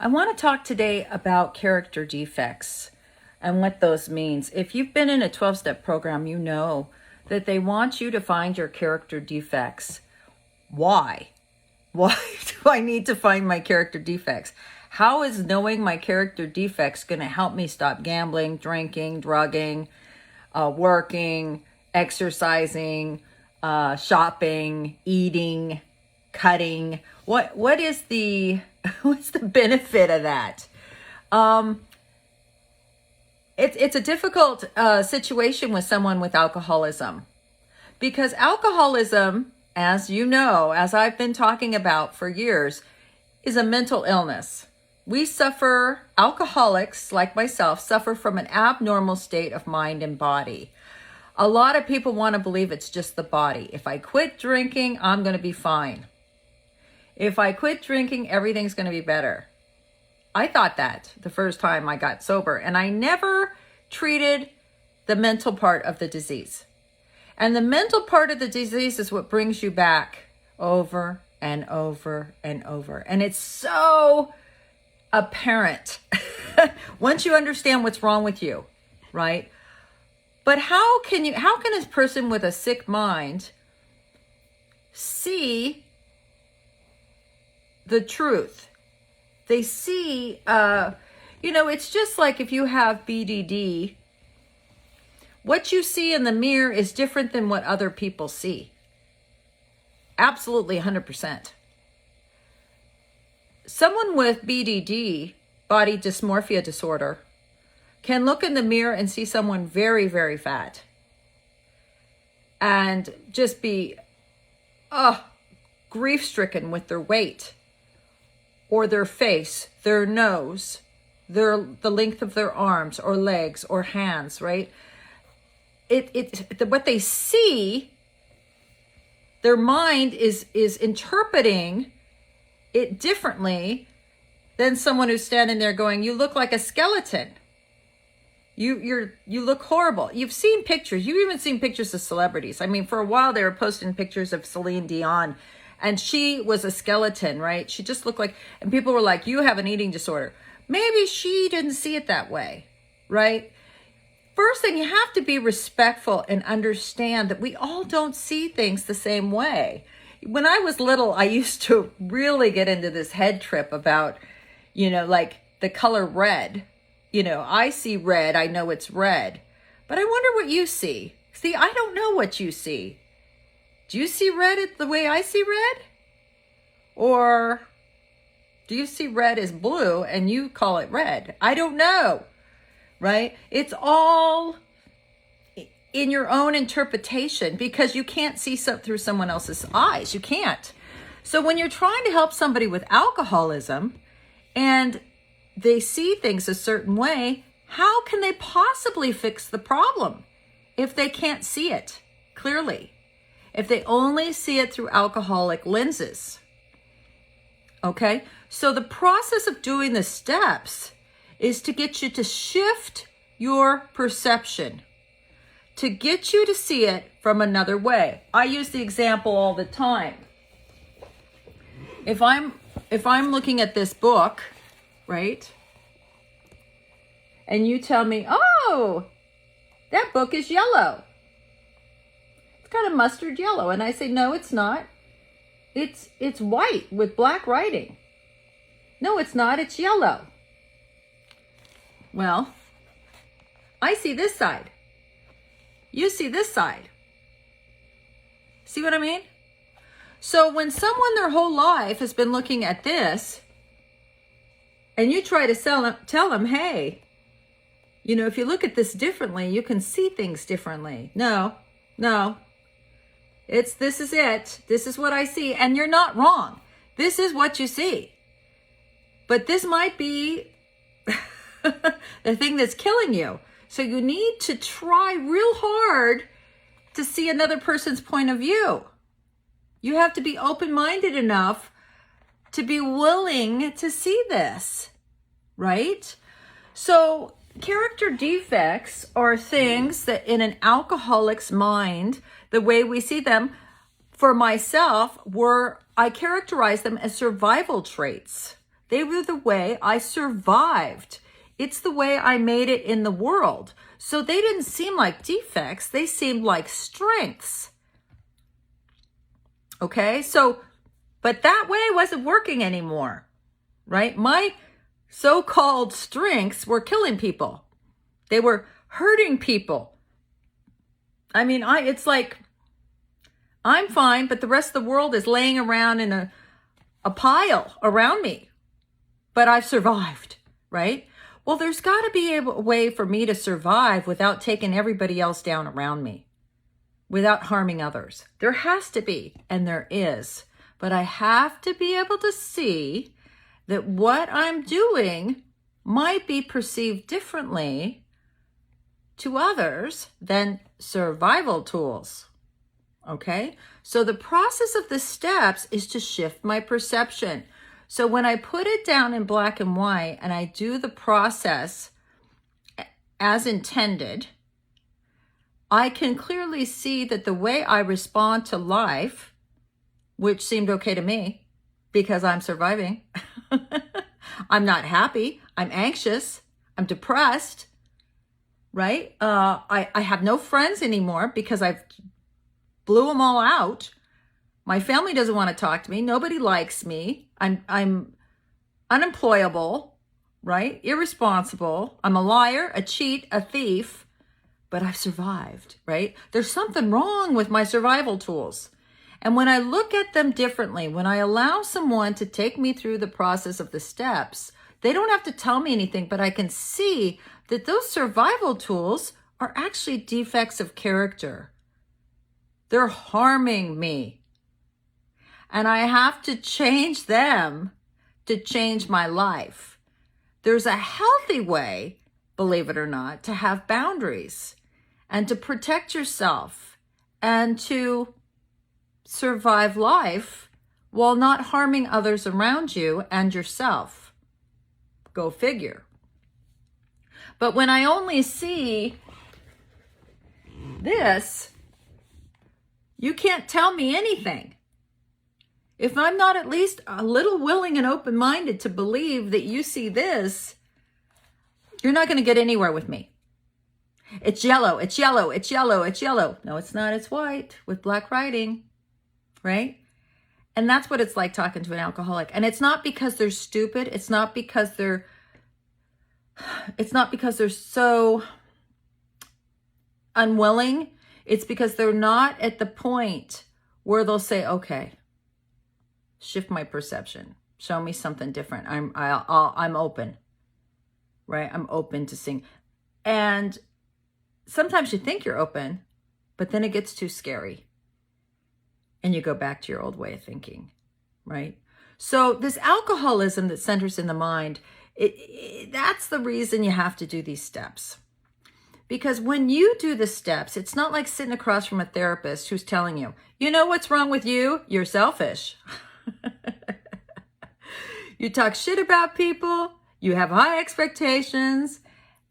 I want to talk today about character defects and what those means. If you've been in a 12-step program, you know that they want you to find your character defects. Why? Why do I need to find my character defects? How is knowing my character defects going to help me stop gambling, drinking, drugging, working, exercising, shopping, eating, cutting? What is the what's the benefit of that? It's a difficult situation with someone with alcoholism, because alcoholism, as you know, as I've been talking about for years, is a mental illness. We suffer, alcoholics like myself, suffer from an abnormal state of mind and body. A lot of people want to believe it's just the body. If I quit drinking, I'm going to be fine. If I quit drinking, everything's going to be better. I thought that the first time I got sober, and I never treated the mental part of the disease. And the mental part of the disease is what brings you back over and over and over. And it's so apparent once you understand what's wrong with you, right? But how can a person with a sick mind see the truth? They see, it's just like if you have BDD, what you see in the mirror is different than what other people see. Absolutely 100%. Someone with BDD, body dysmorphia disorder, can look in the mirror and see someone very, very fat and just be grief-stricken with their weight or their face, their nose, the length of their arms or legs or hands, right? What they see, their mind is interpreting it differently than someone who's standing there going, "You look like a skeleton. You look horrible." You've seen pictures. You've even seen pictures of celebrities. I mean, for a while they were posting pictures of Celine Dion, and she was a skeleton, right? She just looked like, and people were like, "You have an eating disorder." Maybe she didn't see it that way, right? First thing, you have to be respectful and understand that we all don't see things the same way. When I was little, I used to really get into this head trip about, like the color red. I see red, I know it's red. But I wonder what you see. See, I don't know what you see. Do you see red the way I see red? Or do you see red as blue and you call it red? I don't know, right? It's all in your own interpretation, because you can't see through someone else's eyes. You can't. So when you're trying to help somebody with alcoholism and they see things a certain way, how can they possibly fix the problem if they can't see it clearly? If they only see it through alcoholic lenses? Okay? So the process of doing the steps is to get you to shift your perception, to get you to see it from another way. I use the example all the time. If I'm looking at this book, right? And you tell me, "Oh, that book is yellow. It's kind of mustard yellow." And I say, "No, it's not. It's white with black writing." "No, it's not. It's yellow." Well, I see this side. You see this side. See what I mean? So when someone their whole life has been looking at this, and you try to tell them, "Hey, if you look at this differently, you can see things differently." No. This is it. This is what I see. And you're not wrong. This is what you see. But this might be the thing that's killing you. So you need to try real hard to see another person's point of view. You have to be open-minded enough to be willing to see this, right? So character defects are things that in an alcoholic's mind, the way we see them, for myself, I characterize them as survival traits. They were the way I survived. It's the way I made it in the world. So they didn't seem like defects. They seemed like strengths. Okay, so, but that way wasn't working anymore, right? My so-called strengths were killing people. They were hurting people. I mean, it's like, I'm fine, but the rest of the world is laying around in a pile around me. But I've survived, right? Well, there's got to be a way for me to survive without taking everybody else down around me, without harming others. There has to be, and there is. But I have to be able to see that what I'm doing might be perceived differently to others than survival tools. Okay? So the process of the steps is to shift my perception. So when I put it down in black and white and I do the process as intended, I can clearly see that the way I respond to life, which seemed okay to me because I'm surviving, I'm not happy, I'm anxious, I'm depressed, right? I have no friends anymore because I've blew them all out. My family doesn't want to talk to me. Nobody likes me. I'm unemployable, right? Irresponsible. I'm a liar, a cheat, a thief, but I've survived, right? There's something wrong with my survival tools. And when I look at them differently, when I allow someone to take me through the process of the steps, they don't have to tell me anything, but I can see that those survival tools are actually defects of character. They're harming me. And I have to change them to change my life. There's a healthy way, believe it or not, to have boundaries and to protect yourself and to survive life while not harming others around you and yourself. Go figure. But when I only see this, you can't tell me anything. If I'm not at least a little willing and open-minded to believe that you see this, you're not going to get anywhere with me. It's yellow, it's yellow, it's yellow, it's yellow. No, it's not. It's white with black writing, right? And that's what it's like talking to an alcoholic. And it's not because they're stupid. It's not because they're so unwilling. It's because they're not at the point where they'll say, okay, shift my perception. Show me something different. I'm open, right? I'm open to seeing. And sometimes you think you're open, but then it gets too scary. And you go back to your old way of thinking, right? So this alcoholism that centers in the mind, that's the reason you have to do these steps. Because when you do the steps, it's not like sitting across from a therapist who's telling you, you know what's wrong with you? You're selfish. You talk shit about people, you have high expectations,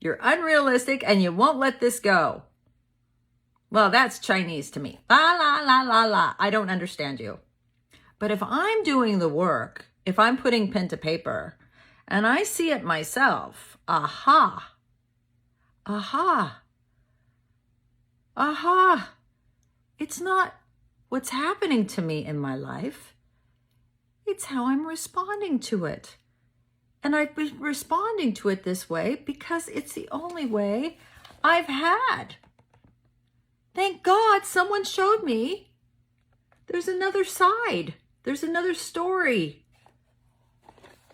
you're unrealistic, and you won't let this go. Well, that's Chinese to me. La, la, la, la, la. I don't understand you. But if I'm doing the work, if I'm putting pen to paper, and I see it myself, aha, aha, aha. It's not what's happening to me in my life. It's how I'm responding to it. And I've been responding to it this way because it's the only way I've had. Thank God someone showed me there's another side. There's another story,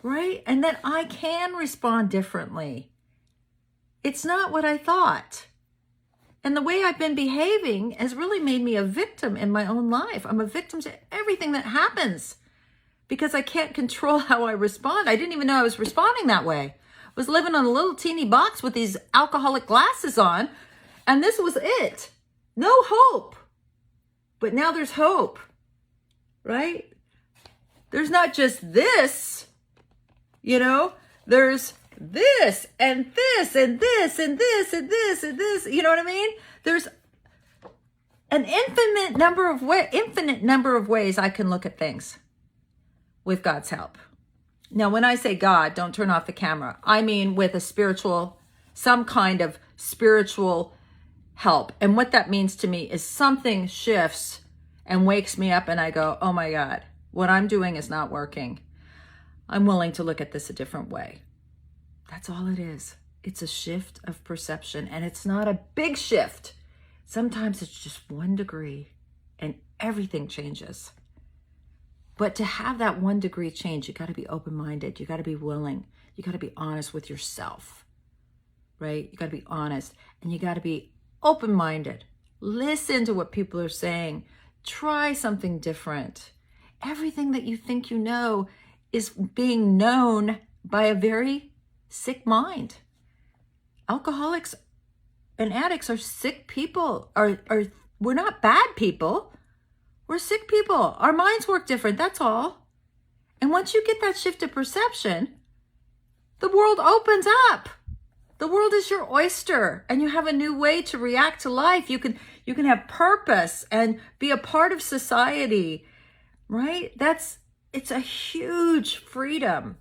right? And that I can respond differently. It's not what I thought. And the way I've been behaving has really made me a victim in my own life. I'm a victim to everything that happens because I can't control how I respond. I didn't even know I was responding that way. I was living in a little teeny box with these alcoholic glasses on, and this was it. No hope. But now there's hope, right? There's not just this, there's this and this and this and this and this and this. You know what I mean? There's an infinite number of ways I can look at things with God's help. Now, when I say God, don't turn off the camera. I mean with a spiritual, some kind of spiritual help. And what that means to me is something shifts and wakes me up and I go, oh my God, what I'm doing is not working. I'm willing to look at this a different way. That's all it is. It's a shift of perception, and it's not a big shift. Sometimes it's just 1 degree and everything changes. But to have that 1 degree change, you got to be open-minded. You got to be willing. You got to be honest with yourself, right? You got to be honest, and you got to be open-minded. Listen to what people are saying. Try something different. Everything that you think you know is being known by a very sick mind. Alcoholics and addicts are sick people. We're not bad people. We're sick people. Our minds work different, that's all. And once you get that shift of perception, the world opens up. The world is your oyster, and you have a new way to react to life. You can have purpose and be a part of society, right? It's a huge freedom.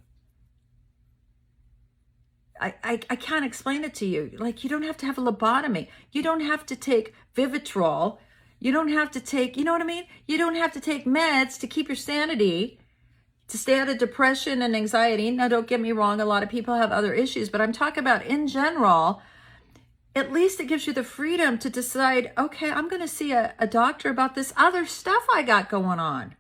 I can't explain it to you. Like, you don't have to have a lobotomy. You don't have to take Vivitrol. You don't have to take, you know what I mean? You don't have to take meds to keep your sanity, to stay out of depression and anxiety. Now, don't get me wrong. A lot of people have other issues, but I'm talking about in general. At least it gives you the freedom to decide, okay, I'm going to see a doctor about this other stuff I got going on,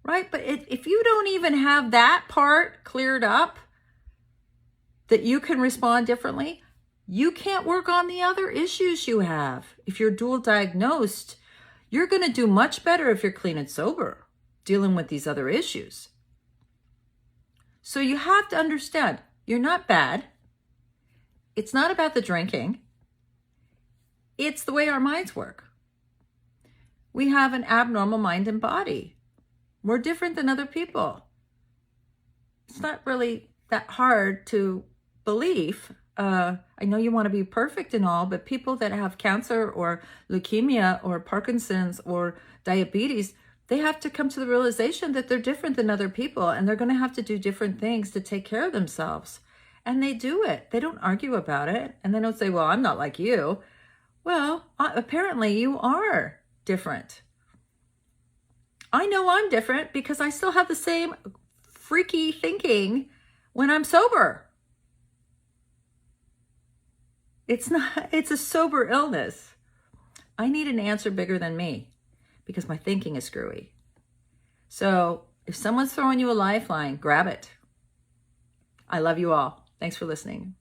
right? But if you don't even have that part cleared up, that you can respond differently, you can't work on the other issues you have. If you're dual diagnosed, you're going to do much better if you're clean and sober, dealing with these other issues. So you have to understand, you're not bad. It's not about the drinking. It's the way our minds work. We have an abnormal mind and body. We're different than other people. It's not really that hard to believe. I know you want to be perfect and all, but people that have cancer or leukemia or Parkinson's or diabetes, they have to come to the realization that they're different than other people, and they're going to have to do different things to take care of themselves. And they do it. They don't argue about it. And they don't say, well, I'm not like you. Well, apparently you are different. I know I'm different because I still have the same freaky thinking when I'm sober. It's a sober illness. I need an answer bigger than me because my thinking is screwy. So if someone's throwing you a lifeline, grab it. I love you all. Thanks for listening.